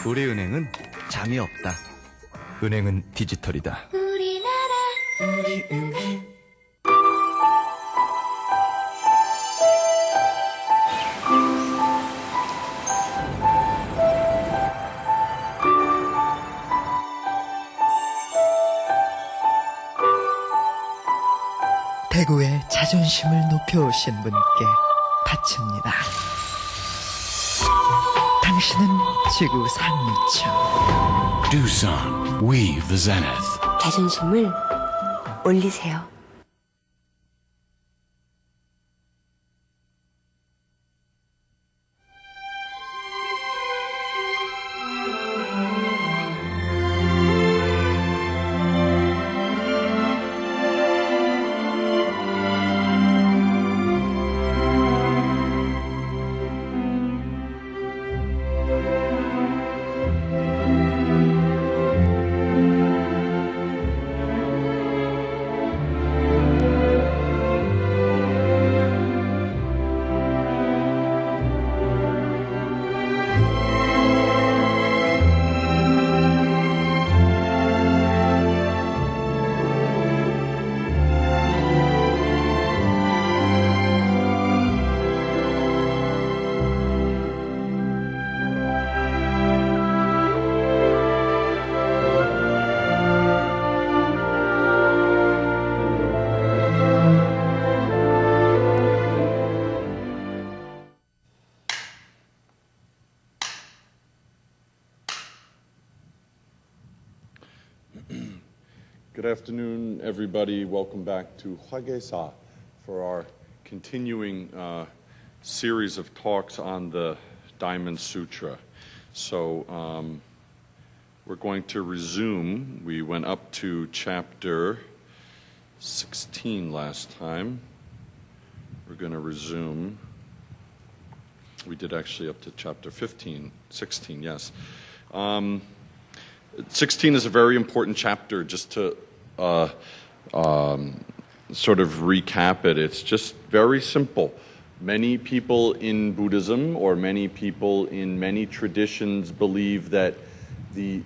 우리 은행은 잠이 없다. 은행은 디지털이다. 우리나라 우리은행. 대구의 자존심을 높여오신 분께 바칩니다. 당신은 지구 상류층. Doosan, weave the zenith. 자존심을 올리세요. Good afternoon, everybody. Welcome back to Hwagesa for our continuing series of talks on the Diamond Sutra. So we're going to resume. We went up to chapter 16 last time. We're going to resume. We did actually up to chapter 16, yes. 16 is a very important chapter. Just to sort of recap it, it's just very simple. Many people in Buddhism or many people in many traditions believe that the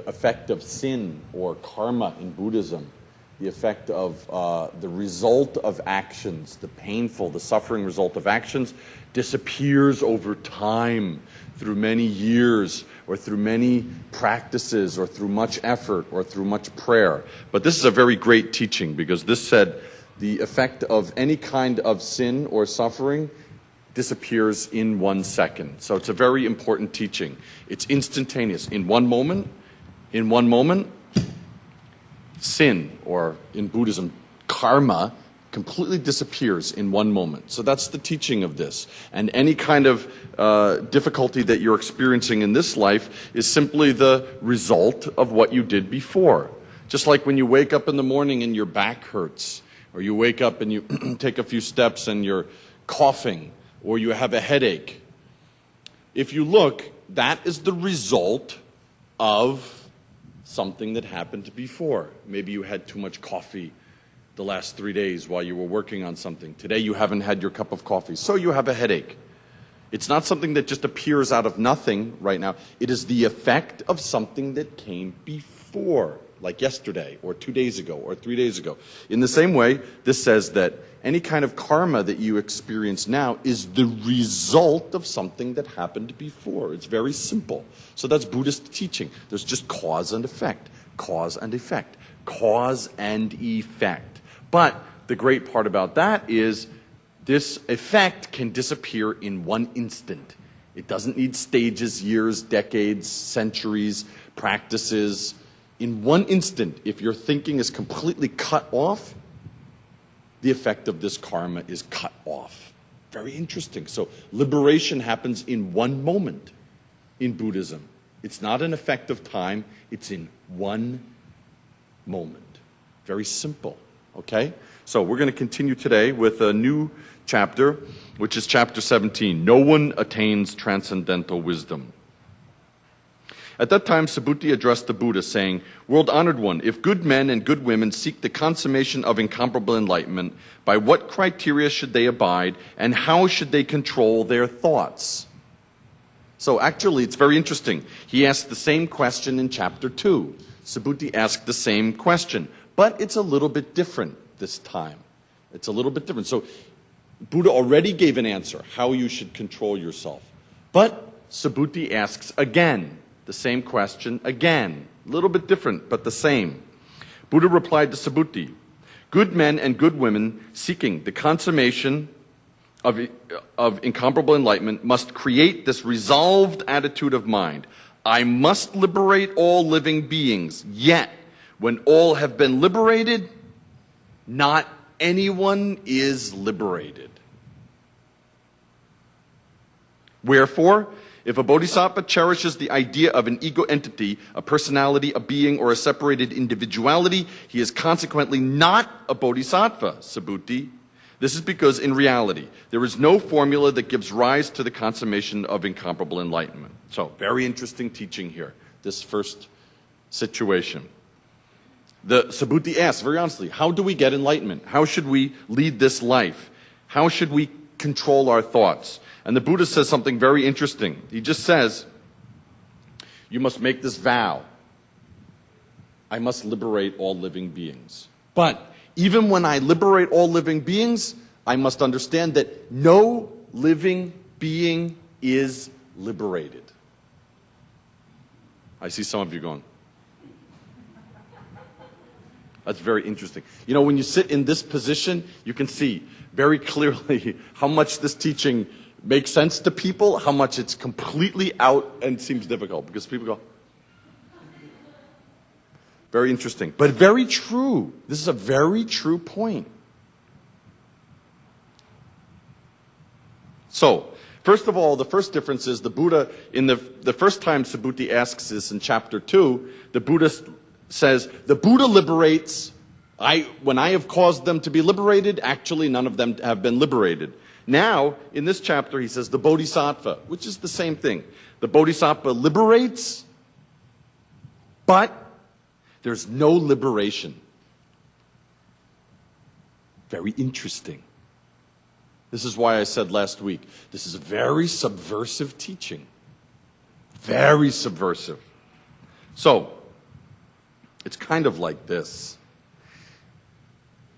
effect of sin or karma in Buddhism, the effect of the result of actions, the painful, the suffering result of actions, disappears over time through many years or through many practices or through much effort or through much prayer. But this is a very great teaching because this said the effect of any kind of sin or suffering disappears in 1 second. So it's a very important teaching. It's instantaneous. In one moment, sin, or in Buddhism, karma, completely disappears in 1 moment. So that's the teaching of this. And any kind of difficulty that you're experiencing in this life is simply the result of what you did before. Just like when you wake up in the morning and your back hurts, or you wake up and you take a few steps and you're coughing, or you have a headache. If you look, that is the result of something that happened before. Maybe you had too much coffee the last 3 days while you were working on something. Today you haven't had your cup of coffee, so you have a headache. It's not something that just appears out of nothing right now. It is the effect of something that came before, like yesterday, or 2 days ago, or 3 days ago. In the same way, this says that any kind of karma that you experience now is the result of something that happened before. It's very simple. So that's Buddhist teaching. There's just cause and effect, cause and effect, cause and effect. But the great part about that is this effect can disappear in 1 instant. It doesn't need stages, years, decades, centuries, practices. In 1 instant, if your thinking is completely cut off, the effect of this karma is cut off. Very interesting. So liberation happens in 1 moment in Buddhism. It's not an effect of time. It's in 1 moment. Very simple. Okay? So we're going to continue today with a new chapter, which is chapter 17. No one attains transcendental wisdom. At that time, Subhuti addressed the Buddha, saying, "World-honored one, if good men and good women seek the consummation of incomparable enlightenment, by what criteria should they abide, and how should they control their thoughts?" So actually, it's very interesting. He asked the same question in chapter 2. Subhuti asked the same question, but it's a little bit different this time. It's a little bit different. So Buddha already gave an answer, how you should control yourself. But Subhuti asks again, the same question again. A little bit different, but the same. Buddha replied to Subhuti, good men and good women seeking the consummation of incomparable enlightenment must create this resolved attitude of mind. I must liberate all living beings, yet when all have been liberated, not anyone is liberated. Wherefore, if a bodhisattva cherishes the idea of an ego entity, a personality, a being, or a separated individuality, he is consequently not a bodhisattva, Subhuti. This is because, in reality, there is no formula that gives rise to the consummation of incomparable enlightenment. So, very interesting teaching here, this first situation. The Subhuti asks, very honestly, how do we get enlightenment? How should we lead this life? How should we control our thoughts? And the Buddha says something very interesting. He just says, you must make this vow. I must liberate all living beings. But even when I liberate all living beings, I must understand that no living being is liberated. I see some of you going, that's very interesting. You know, when you sit in this position, you can see very clearly how much this teaching makes sense to people, how much it's completely out and seems difficult, because people go, very interesting, but very true. This is a very true point. So, first of all, the first difference is the Buddha, in the first time Subhuti asks this in chapter 2, the Buddha says, the Buddha liberates, when I have caused them to be liberated, actually none of them have been liberated. Now, in this chapter, he says the Bodhisattva, which is the same thing. The Bodhisattva liberates, but there's no liberation. Very interesting. This is why I said last week, this is a very subversive teaching. Very subversive. So, it's kind of like this.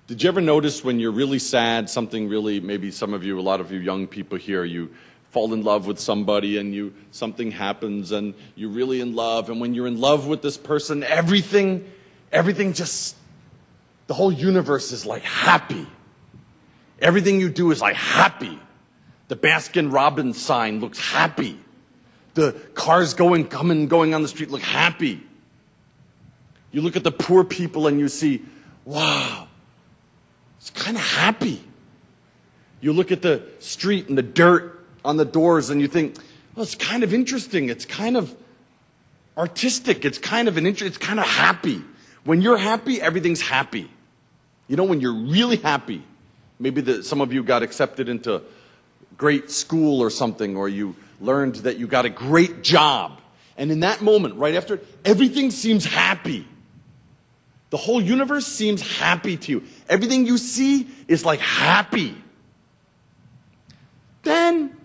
Did you ever notice when you're really sad, something really, maybe some of you, a lot of you young people here, you fall in love with somebody and something happens and you're really in love, and when you're in love with this person, everything just, the whole universe is like happy. Everything you do is like happy. The Baskin-Robbins sign looks happy. The cars going on the street look happy. You look at the poor people and you see, wow, it's kind of happy. You look at the street and the dirt on the doors and you think, well, it's kind of interesting. It's kind of artistic. It's kind of it's kind of happy. When you're happy, everything's happy. You know, when you're really happy, maybe some of you got accepted into great school or something, or you learned that you got a great job. And in that moment, right after, everything seems happy. The whole universe seems happy to you. Everything you see is like happy. Then,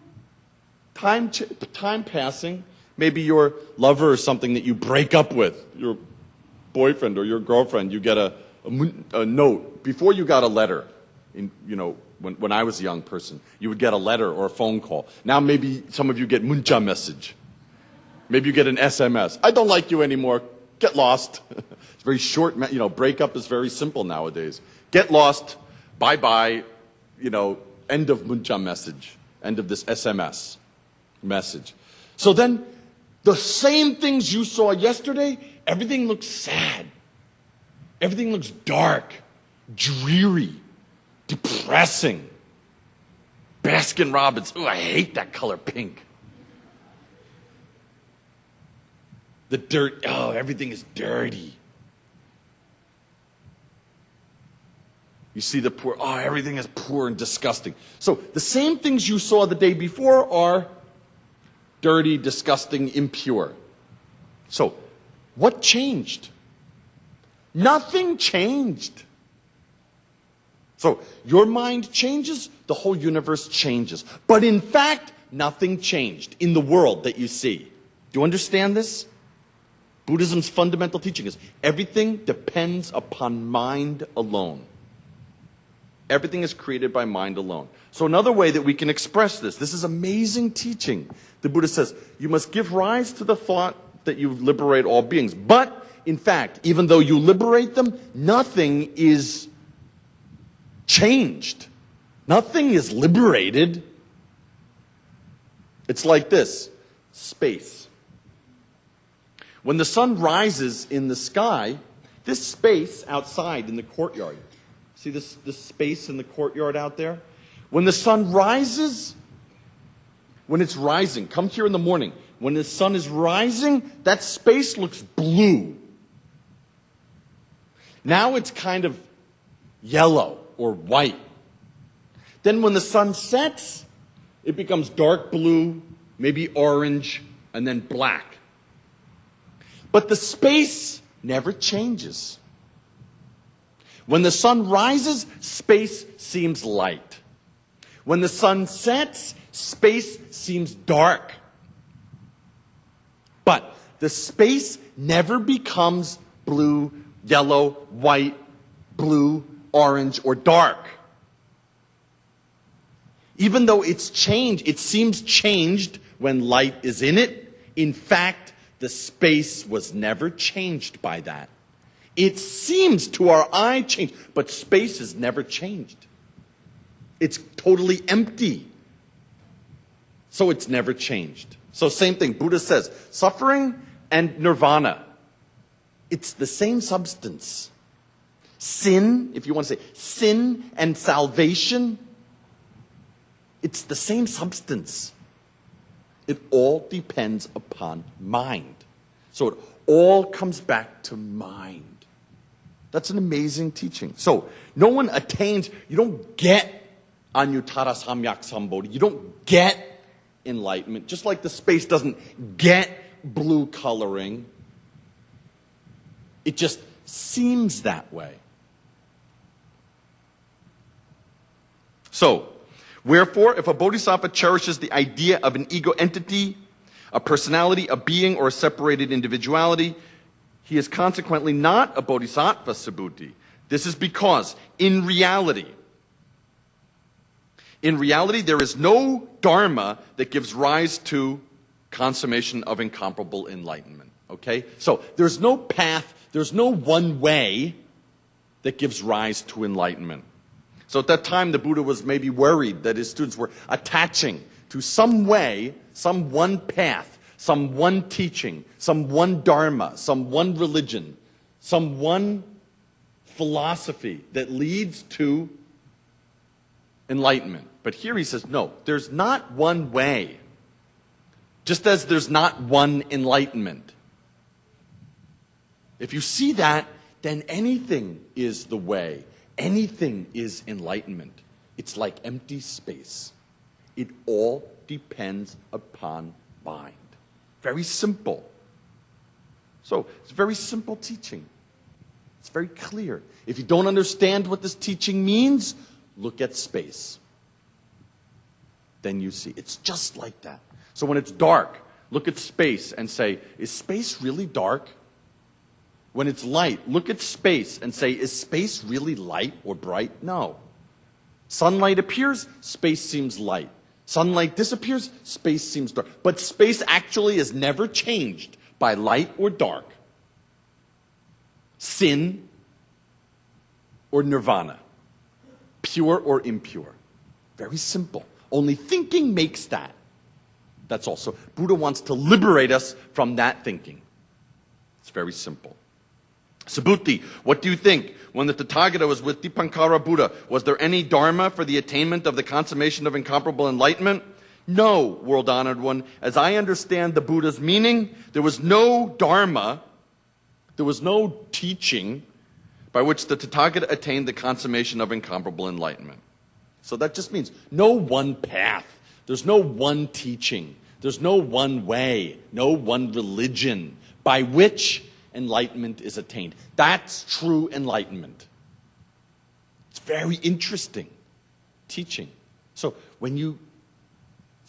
time passing, maybe your lover or something that you break up with, your boyfriend or your girlfriend, you get a note. Before you got a letter, when I was a young person, you would get a letter or a phone call. Now maybe some of you get muncha message. Maybe you get an SMS. I don't like you anymore. Get lost. It's very short. Breakup is very simple nowadays. Get lost. Bye-bye. End of muncha message. End of this SMS message. So then, the same things you saw yesterday, everything looks sad. Everything looks dark, dreary, depressing. Baskin-Robbins. Ooh, I hate that color pink. The dirt, everything is dirty. You see the poor, everything is poor and disgusting. So the same things you saw the day before are dirty, disgusting, impure. So what changed? Nothing changed. So your mind changes, the whole universe changes. But in fact, nothing changed in the world that you see. Do you understand this? Buddhism's fundamental teaching is everything depends upon mind alone. Everything is created by mind alone. So another way that we can express this is amazing teaching. The Buddha says, you must give rise to the thought that you liberate all beings. But, in fact, even though you liberate them, nothing is changed. Nothing is liberated. It's like this, space. When the sun rises in the sky, this space outside in the courtyard, see this space in the courtyard out there? When the sun rises, when it's rising, come here in the morning. When the sun is rising, that space looks blue. Now it's kind of yellow or white. Then when the sun sets, it becomes dark blue, maybe orange, and then black. But the space never changes. When the sun rises, space seems light. When the sun sets, space seems dark. But the space never becomes blue, yellow, white, blue, orange, or dark. Even though it's changed, it seems changed when light is in it. In fact, the space was never changed by that. It seems to our eye changed, but space is never changed. It's totally empty. So it's never changed. So same thing, Buddha says, suffering and nirvana, it's the same substance. Sin, if you want to say, sin and salvation, it's the same substance. It all depends upon mind. So it all comes back to mind. That's an amazing teaching. So no one attains, you don't get Anuttara Samyak Sambodhi. You don't get enlightenment. Just like the space doesn't get blue coloring. It just seems that way. So, wherefore, if a bodhisattva cherishes the idea of an ego entity, a personality, a being, or a separated individuality, he is consequently not a bodhisattva subhuti. This is because, in reality, there is no dharma that gives rise to consummation of incomparable enlightenment. Okay? So, there's no path, there's no one way that gives rise to enlightenment. So at that time, the Buddha was maybe worried that his students were attaching to some way, some one path, some one teaching, some one dharma, some one religion, some one philosophy that leads to enlightenment. But here he says, no, there's not one way, just as there's not one enlightenment. If you see that, then anything is the way. Anything is enlightenment. It's like empty space. It all depends upon mind. Very simple. So, it's very simple teaching. It's very clear. If you don't understand what this teaching means, look at space. Then you see. It's just like that. So when it's dark, look at space and say, is space really dark? When it's light, look at space and say, is space really light or bright? No. Sunlight appears, space seems light. Sunlight disappears, space seems dark. But space actually is never changed by light or dark, sin or nirvana, pure or impure. Very simple. Only thinking makes that. That's all. So Buddha wants to liberate us from that thinking. It's very simple. Subhuti, what do you think? When the Tathagata was with Dipankara Buddha, was there any dharma for the attainment of the consummation of incomparable enlightenment? No, world honored one. As I understand the Buddha's meaning, there was no dharma, there was no teaching by which the Tathagata attained the consummation of incomparable enlightenment. So that just means no one path. There's no one teaching. There's no one way, no one religion by which enlightenment is attained. That's true enlightenment. It's very interesting teaching. So when you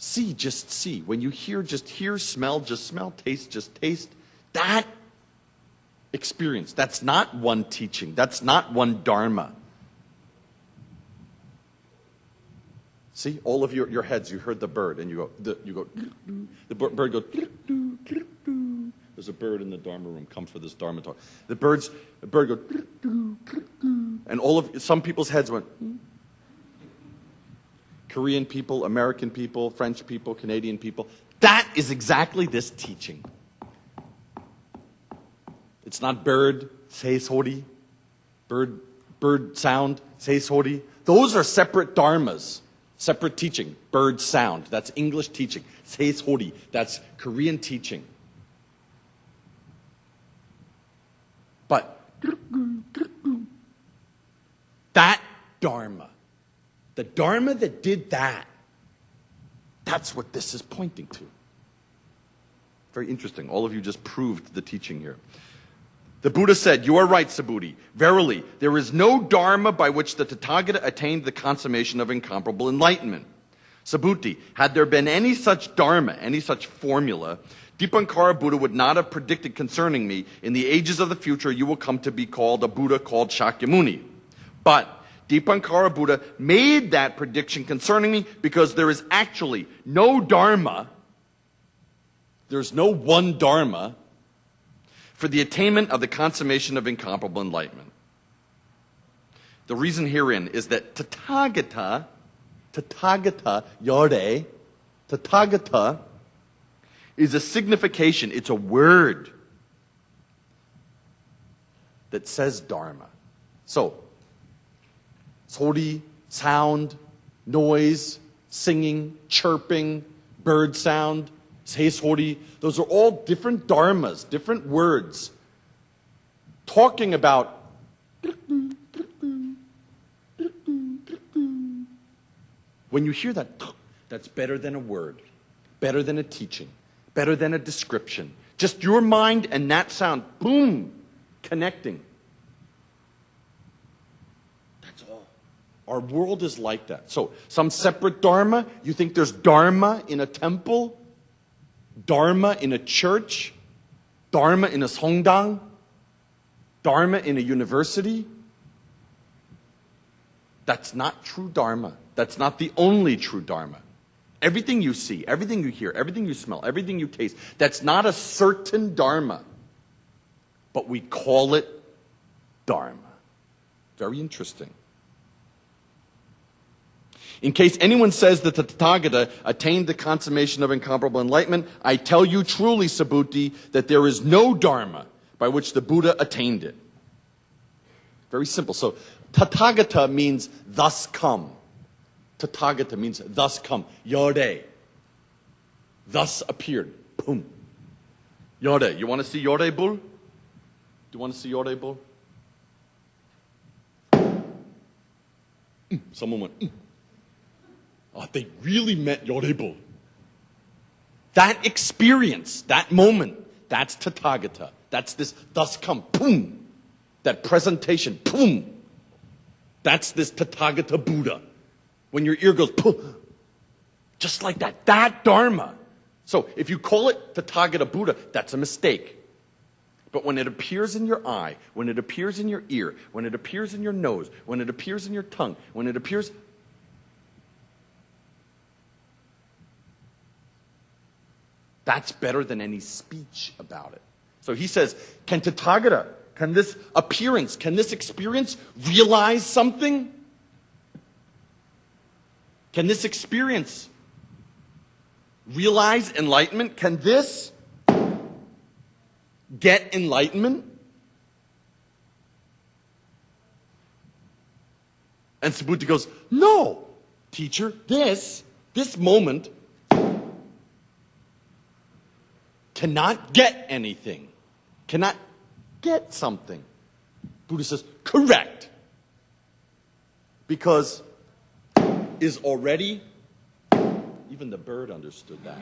See, just see. When you hear, just hear. Smell, just smell. Taste, just taste. That experience, that's not one teaching. That's not one dharma. See, all of your heads, you heard the bird, and you go, the bird goes, there's a bird in the dharma room, come for this dharma talk. The bird goes, and some people's heads went, Korean people, American people, French people, Canadian people. That is exactly this teaching. It's not bird, say sori, bird sound, say sori. Those are separate dharmas, separate teaching. Bird sound, that's English teaching. Say sori, that's Korean teaching. But that dharma, the dharma that did that, that's what this is pointing to. Very interesting. All of you just proved the teaching here. The Buddha said, "You are right, Subhuti. Verily, there is no dharma by which the Tathagata attained the consummation of incomparable enlightenment." Subhuti, had there been any such dharma, any such formula, Dipankara Buddha would not have predicted concerning me, in the ages of the future you will come to be called a Buddha called Shakyamuni. But Dipankara Buddha made that prediction concerning me because there is actually no dharma, there's no one dharma, for the attainment of the consummation of incomparable enlightenment. The reason herein is that Tathagata, Yore, Tathagata, is a signification, it's a word that says dharma. So, sori, sound, noise, singing, chirping, bird sound, seisori, those are all different dharmas, different words, talking about when you hear that, that's better than a word, better than a teaching, better than a description. Just your mind and that sound, boom, connecting. That's all. Our world is like that. So, some separate dharma, you think there's dharma in a temple, dharma in a church, dharma in a songdang, dharma in a university. That's not true dharma. That's not the only true dharma. Everything you see, everything you hear, everything you smell, everything you taste, that's not a certain dharma. But we call it dharma. Very interesting. In case anyone says that the Tathagata attained the consummation of incomparable enlightenment, I tell you truly, Subhuti, that there is no dharma by which the Buddha attained it. Very simple. So, Tathagata means thus come. Tathagata means thus come. Yore. Thus appeared. Boom. Yore. You want to see Yore Bull? Do you want to see Yore Bull? Someone went, Oh, they really meant Yore Bull. That experience, that moment, that's Tathagata. That's this thus come. Boom. That presentation. Boom. That's this Tathagata Buddha. When your ear goes, boom. Just like that. That dharma. So if you call it Tathagata Buddha, that's a mistake. But when it appears in your eye, when it appears in your ear, when it appears in your nose, when it appears in your tongue, when it appears, that's better than any speech about it. So he says, can Tathagata, can this appearance, can this experience realize something? Can this experience realize enlightenment? Can this get enlightenment? And Subhuti goes, no, teacher, this moment cannot get anything, cannot get something. Buddha says, correct. Because is already, even the bird understood that.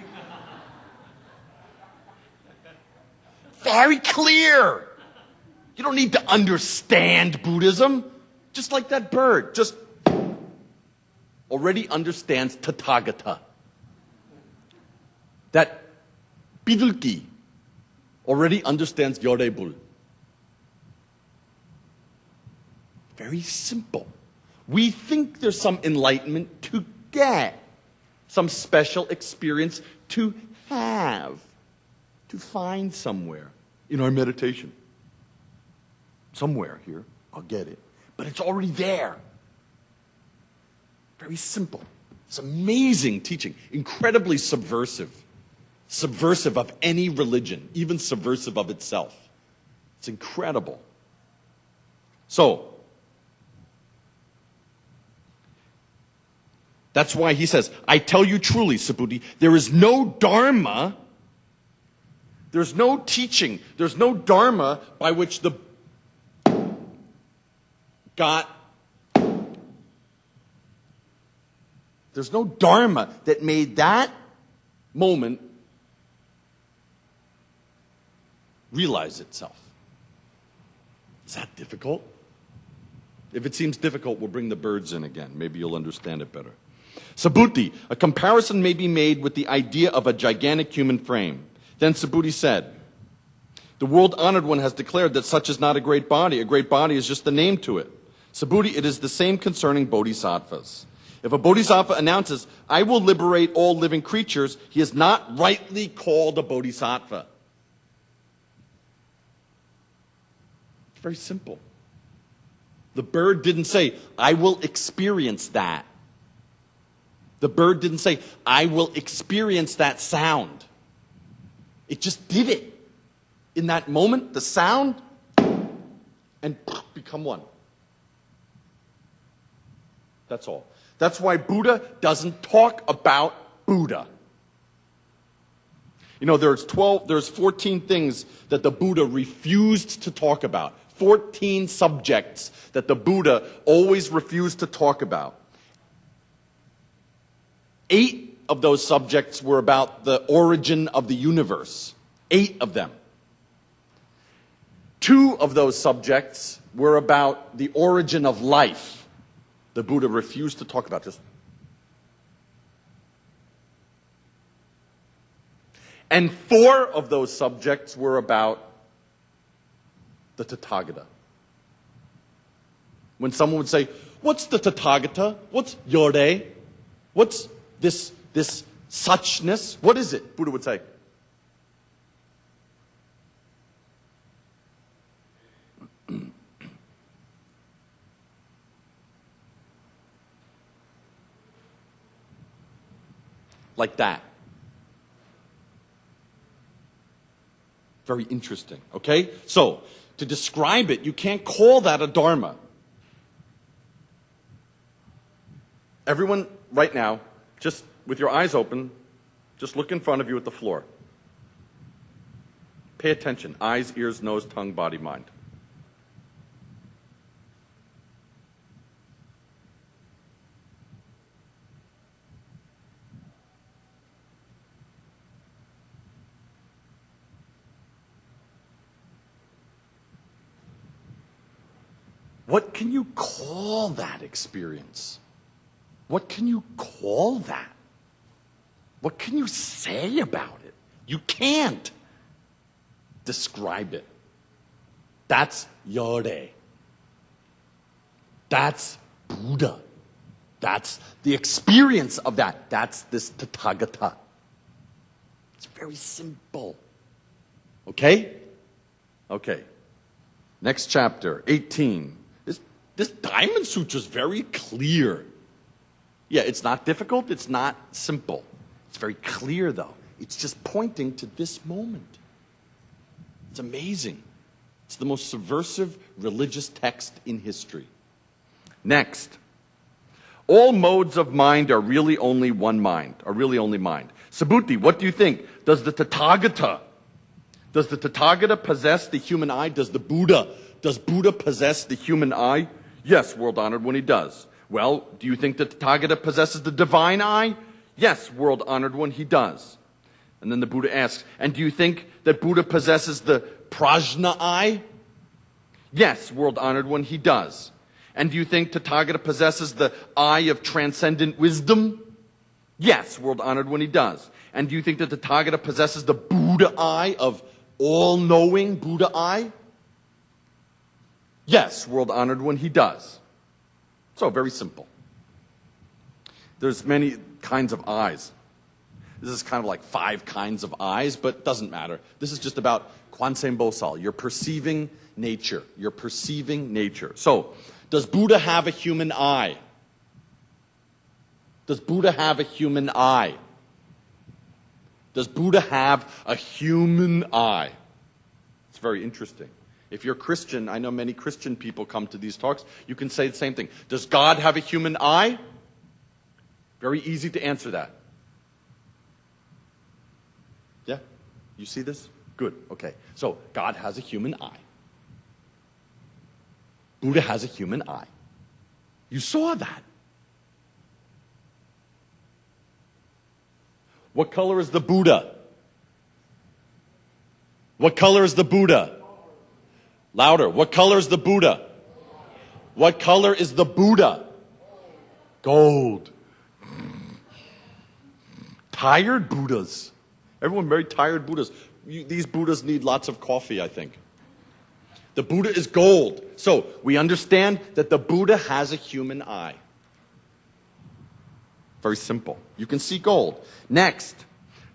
Very clear. You don't need to understand Buddhism. Just like that bird, just already understands Tathagata. that 비둘기 already understands 열애불. Very simple. We think there's some enlightenment to get, some special experience to have, to find somewhere in our meditation. Somewhere here, I'll get it. But it's already there. Very simple. It's amazing teaching, incredibly subversive. Subversive of any religion, even subversive of itself. It's incredible. So, that's why he says, I tell you truly, Subhuti, there is no dharma, there's no teaching, there's no dharma by which the there's no dharma that made that moment realize itself. Is that difficult? If it seems difficult, we'll bring the birds in again. Maybe you'll understand it better. Subhuti, a comparison may be made with the idea of a gigantic human frame. Then Subhuti said, the world-honored one has declared that such is not a great body. A great body is just the name to it. Subhuti, it is the same concerning bodhisattvas. If a bodhisattva announces, I will liberate all living creatures, he is not rightly called a bodhisattva. It's very simple. The bird didn't say, I will experience that. The bird didn't say, I will experience that sound. It just did it. In that moment, the sound, and become one. That's all. That's why Buddha doesn't talk about Buddha. You know, there's 14 things that the Buddha refused to talk about. 14 subjects that the Buddha always refused to talk about. 8 of those subjects were about the origin of the universe. 8 of them. 2 of those subjects were about the origin of life. The Buddha refused to talk about this. And 4 of those subjects were about the Tathagata. When someone would say, what's the Tathagata? What's Yore? What's this suchness? What is it? Buddha would say. Like that. Very interesting, okay? So, to describe it, you can't call that a dharma. Everyone, right now, just with your eyes open, just look in front of you at the floor. Pay attention. Eyes, ears, nose, tongue, body, mind. What can you call that experience? What can you call that? What can you say about it? You can't describe it. That's Yore. That's Buddha. That's the experience of that. That's this Tathagata. It's very simple. Okay? Okay. Next chapter, 18. This Diamond Sutra is very clear. Yeah, it's not difficult. It's not simple. It's very clear, though. It's just pointing to this moment. It's amazing. It's the most subversive religious text in history. Next. All modes of mind are really only one mind, are really only mind. Subhuti, what do you think? Does the Tathagata possess the human eye? Does Buddha possess the human eye? Yes, world-honored one, he does. Well, do you think that the Tathagata possesses the divine eye? Yes, world-honored one, he does. And then the Buddha asks, and do you think that Buddha possesses the prajna eye? Yes, world-honored one, he does. And do you think Tathagata possesses the eye of transcendent wisdom? Yes, world-honored one, he does. And do you think that the Tathagata possesses the Buddha eye of all-knowing Buddha eye? Yes, world honored one, he does. So, very simple. There's many kinds of eyes. This is kind of like 5 kinds of eyes, but it doesn't matter. This is just about Kwansein Bosal, your perceiving nature. Your perceiving nature. So, does Buddha have a human eye? Does Buddha have a human eye? Does Buddha have a human eye? It's very interesting. If you're Christian, I know many Christian people come to these talks, you can say the same thing. Does God have a human eye? Very easy to answer that. Yeah? You see this? Good. Okay. So, God has a human eye. Buddha has a human eye. You saw that. What color is the Buddha? What color is the Buddha? Louder. What color is the Buddha? What color is the Buddha? Gold. Tired Buddhas. Everyone very tired Buddhas. These Buddhas need lots of coffee, I think. The Buddha is gold. So we understand that the Buddha has a human eye. Very simple. You can see gold. Next,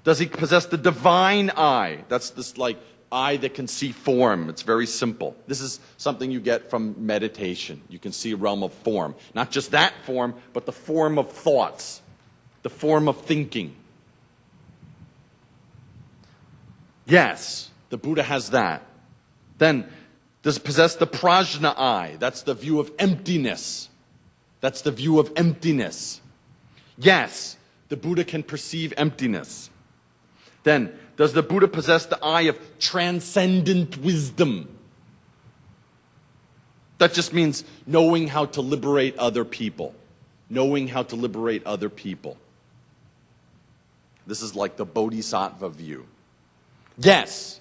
does he possess the divine eye? That's this like eye that can see form. It's very simple. This is something you get from meditation. You can see a realm of form. Not just that form, but the form of thoughts. The form of thinking. Yes, the Buddha has that. Then, does it possess the prajna eye? That's the view of emptiness. That's the view of emptiness. Yes, the Buddha can perceive emptiness. Then, does the Buddha possess the eye of transcendent wisdom? That just means knowing how to liberate other people. Knowing how to liberate other people. This is like the Bodhisattva view. Yes,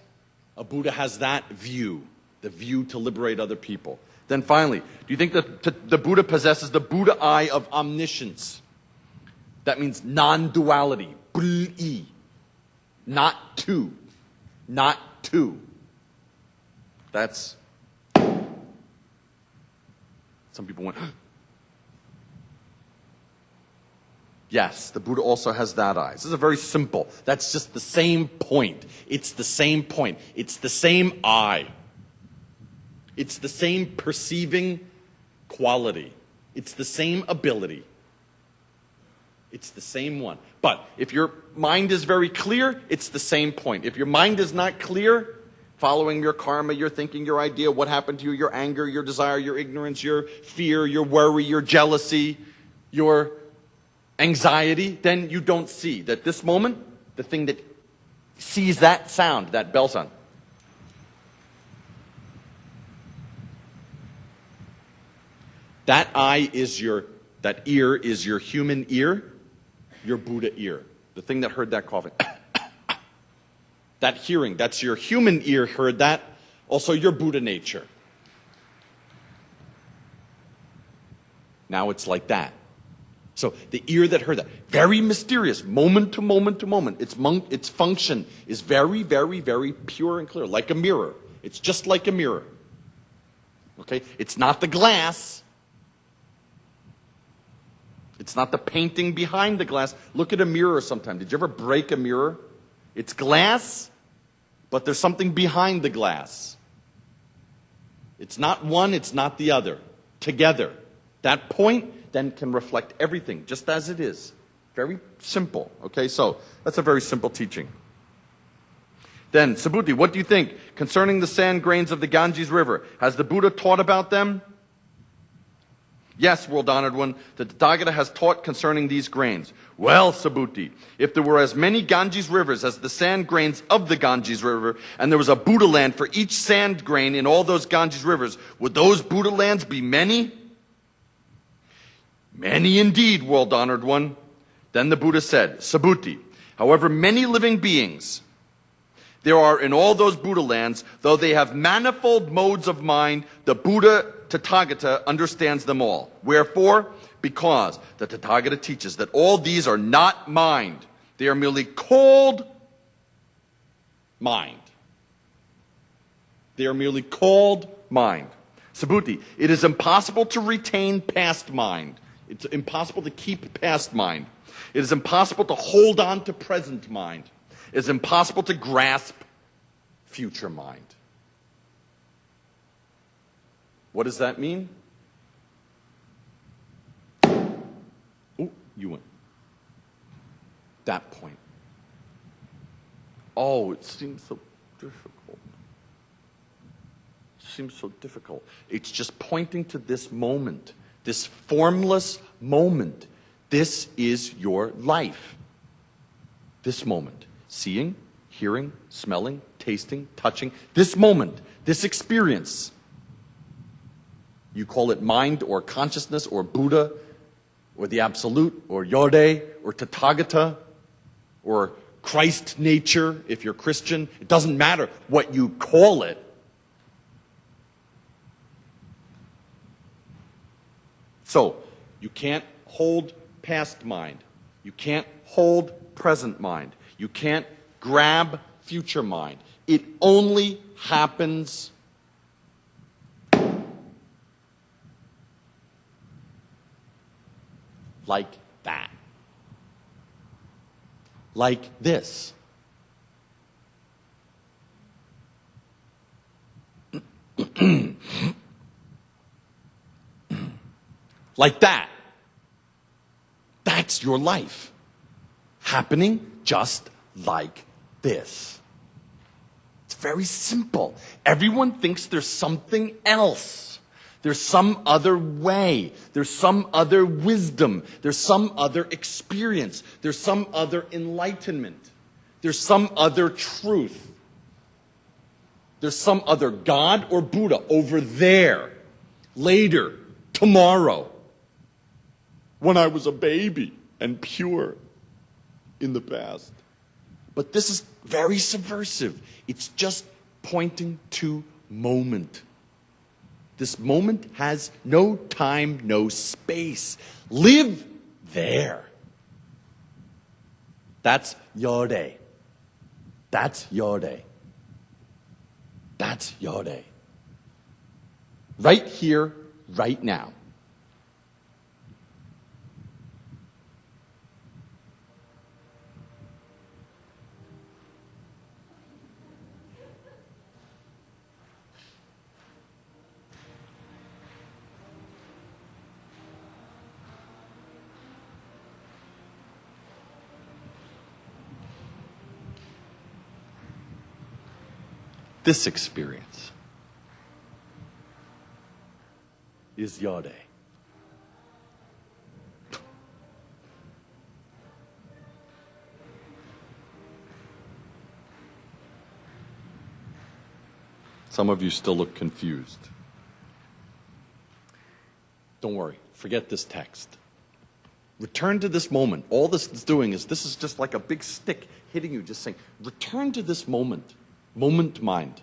a Buddha has that view. The view to liberate other people. Then finally, do you think that the Buddha possesses the Buddha eye of omniscience? That means non-duality. Bul-i. Not two. Not two. That's... Some people went... Yes, the Buddha also has that eye. This is a very simple. That's just the same point. It's the same point. It's the same eye. It's the same perceiving quality. It's the same ability. It's the same one. But if your mind is very clear, it's the same point. If your mind is not clear, following your karma, your thinking, your idea, what happened to you, your anger, your desire, your ignorance, your fear, your worry, your jealousy, your anxiety, then you don't see that this moment, the thing that sees that sound, that bell sound, that ear is your human ear, your Buddha ear. The thing that heard that coughing. That hearing, that's your human ear heard that, also your Buddha nature. Now it's like that. So the ear that heard that, very mysterious, moment to moment to moment. Its function is very, very, very pure and clear, like a mirror. It's just like a mirror. Okay? It's not the glass. It's not the painting behind the glass. Look at a mirror sometime. Did you ever break a mirror? It's glass, but there's something behind the glass. It's not one, it's not the other. Together. That point then can reflect everything, just as it is. Very simple. Okay, so that's a very simple teaching. Then, Subhuti, what do you think concerning the sand grains of the Ganges River? Has the Buddha taught about them? Yes, world honored one, the Tathagata has taught concerning these grains. Well, Subhuti, if there were as many Ganges rivers as the sand grains of the Ganges River, and there was a Buddha land for each sand grain in all those Ganges rivers, would those Buddha lands be many? Many indeed, world honored one. Then the Buddha said, Subhuti, however many living beings there are in all those Buddha lands, though they have manifold modes of mind, the Buddha Tathagata understands them all. Wherefore? Because the Tathagata teaches that all these are not mind. They are merely called mind. They are merely called mind. Subhuti, it is impossible to retain past mind. It's impossible to keep past mind. It is impossible to hold on to present mind. It is impossible to grasp future mind. What does that mean? Oh, you went. That point. Oh, it seems so difficult. It seems so difficult. It's just pointing to this moment, this formless moment. This is your life. This moment. Seeing, hearing, smelling, tasting, touching. This moment, this experience. You call it mind or consciousness or Buddha or the Absolute or Yode or Tathagata or Christ nature if you're Christian. It doesn't matter what you call it. So, you can't hold past mind. You can't hold present mind. You can't grab future mind. It only happens like that. Like this. Like that. That's your life. Happening just like this. It's very simple. Everyone thinks there's something else. There's some other way. There's some other wisdom. There's some other experience. There's some other enlightenment. There's some other truth. There's some other God or Buddha over there, later, tomorrow, when I was a baby and pure in the past. But this is very subversive. It's just pointing to moment. This moment has no time, no space. Live there. That's your day. That's your day. That's your day. Right here, right now. This experience is your day. Some of you still look confused. Don't worry, forget this text. Return to this moment. All this is doing is, this is just like a big stick hitting you, just saying, return to this moment. Moment mind.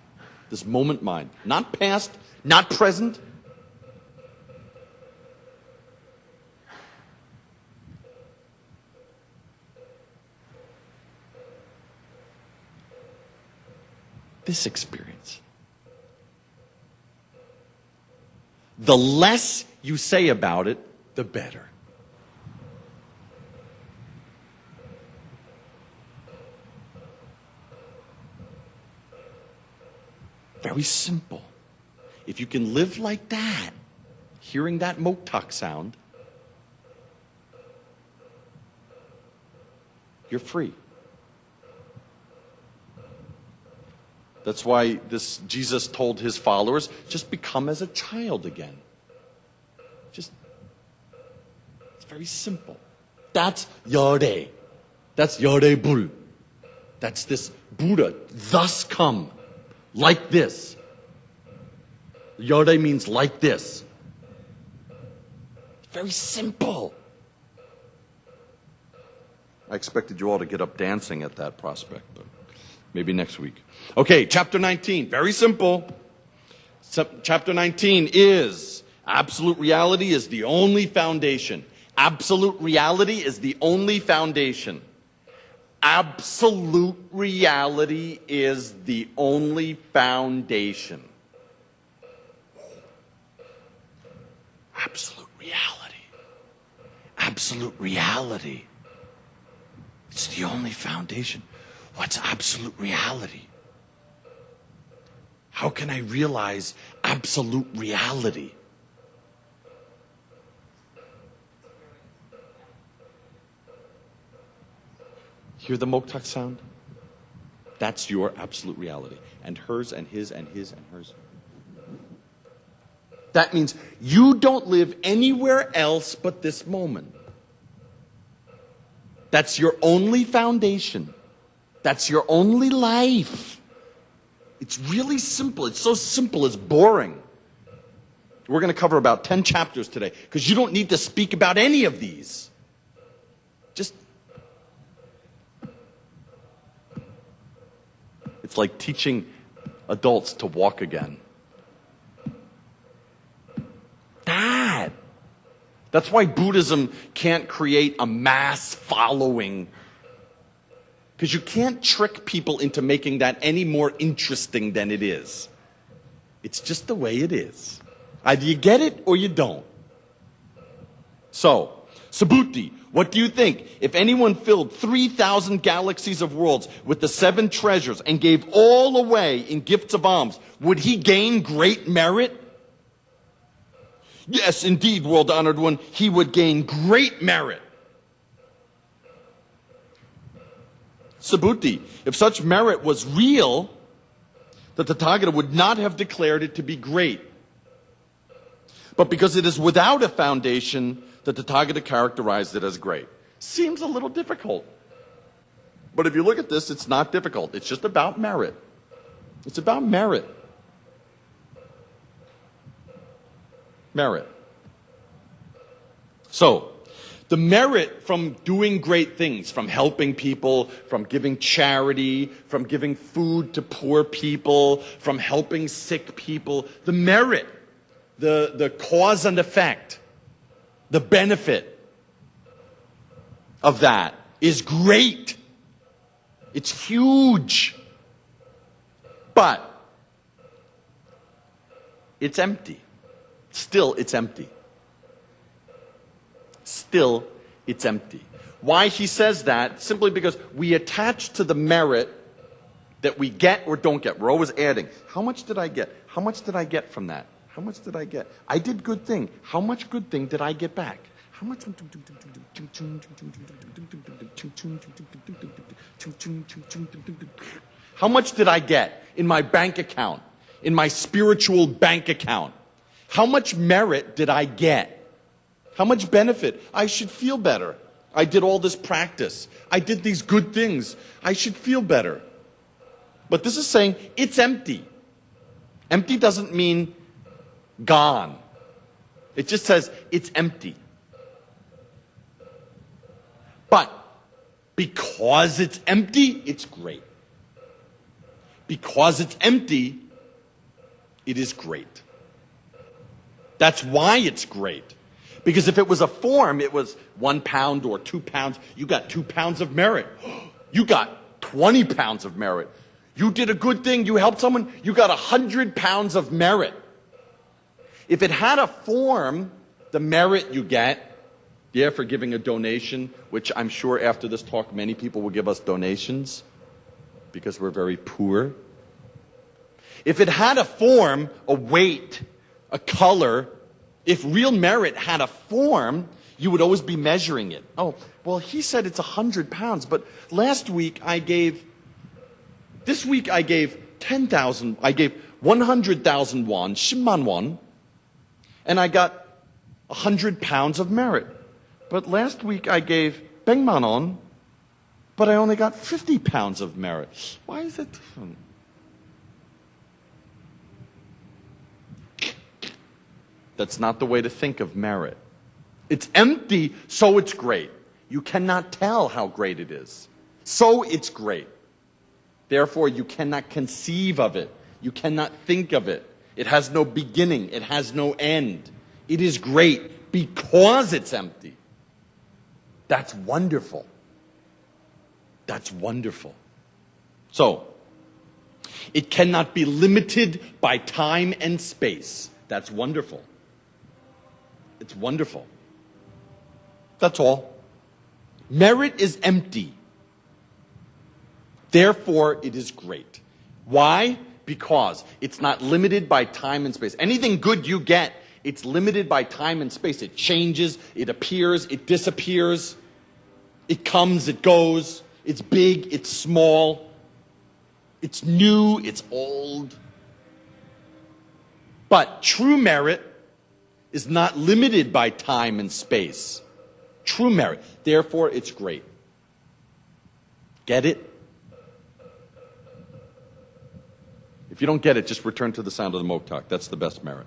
This moment mind. Not past, not present. This experience. The less you say about it, the better. Very simple. If you can live like that, hearing that motak sound, you're free. That's why this Jesus told his followers, just become as a child again. It's very simple. That's Yode. That's Yode Bul. That's this Buddha, thus come. Like this. Yode means like this. Very simple. I expected you all to get up dancing at that prospect, but maybe next week. Okay, chapter 19. Very simple. Chapter 19 is absolute reality is the only foundation. Absolute reality is the only foundation. Absolute reality is the only foundation. Absolute reality. Absolute reality. It's the only foundation. What's absolute reality? How can I realize absolute reality? Hear the moktak sound? That's your absolute reality. And hers and his and his and hers. That means you don't live anywhere else but this moment. That's your only foundation. That's your only life. It's really simple. It's so simple, it's boring. We're going to cover about 10 chapters today because you don't need to speak about any of these. Just it's like teaching adults to walk again. That's why Buddhism can't create a mass following. Because you can't trick people into making that any more interesting than it is. It's just the way it is. Either you get it or you don't. So, Subhuti, what do you think? If anyone filled 3,000 galaxies of worlds with the 7 treasures and gave all away in gifts of alms, would he gain great merit? Yes, indeed, world-honored one, he would gain great merit. Subhuti, if such merit was real, the Tathagata would not have declared it to be great. But because it is without a foundation, the Tathagata characterized it as great. Seems a little difficult. But if you look at this, it's not difficult. It's just about merit. It's about merit. Merit. So, the merit from doing great things, from helping people, from giving charity, from giving food to poor people, from helping sick people, the merit, the cause and effect, the benefit of that is great. It's huge. But it's empty. Still, it's empty. Still, it's empty. Why he says that? Simply because we attach to the merit that we get or don't get. We're always adding. How much did I get? How much did I get from that? How much did I get? I did good thing. How much good thing did I get back? How much? How much did I get in my bank account? In my spiritual bank account? How much merit did I get? How much benefit? I should feel better. I did all this practice. I did these good things. I should feel better. But this is saying it's empty. Empty doesn't mean gone. It just says it's empty. But because it's empty, it's great. Because it's empty, it is great. That's why it's great. Because if it was a form, it was 1 pound or 2 pounds. You got 2 pounds of merit. You got 20 pounds of merit. You did a good thing. You helped someone. You got 100 pounds of merit. If it had a form, the merit you get, for giving a donation, which I'm sure after this talk many people will give us donations because we're very poor. If it had a form, a weight, a color, if real merit had a form, you would always be measuring it. Oh, well, he said it's 100 pounds, but this week I gave 10,000, I gave 100,000 won, 10만 won, and I got 100 pounds of merit. But last week I gave 100만 won, but I only got 50 pounds of merit. Why is it different? That's not the way to think of merit. It's empty, so it's great. You cannot tell how great it is. So it's great. Therefore, you cannot conceive of it. You cannot think of it. It has no beginning. It has no end. It is great because it's empty. That's wonderful. That's wonderful. So, it cannot be limited by time and space. That's wonderful. It's wonderful. That's all. Merit is empty. Therefore, it is great. Why? Because it's not limited by time and space. Anything good you get, it's limited by time and space. It changes, it appears, it disappears. It comes, it goes. It's big, it's small. It's new, it's old. But true merit is not limited by time and space. True merit. Therefore, it's great. Get it? If you don't get it, just return to the sound of the moktak. That's the best merit.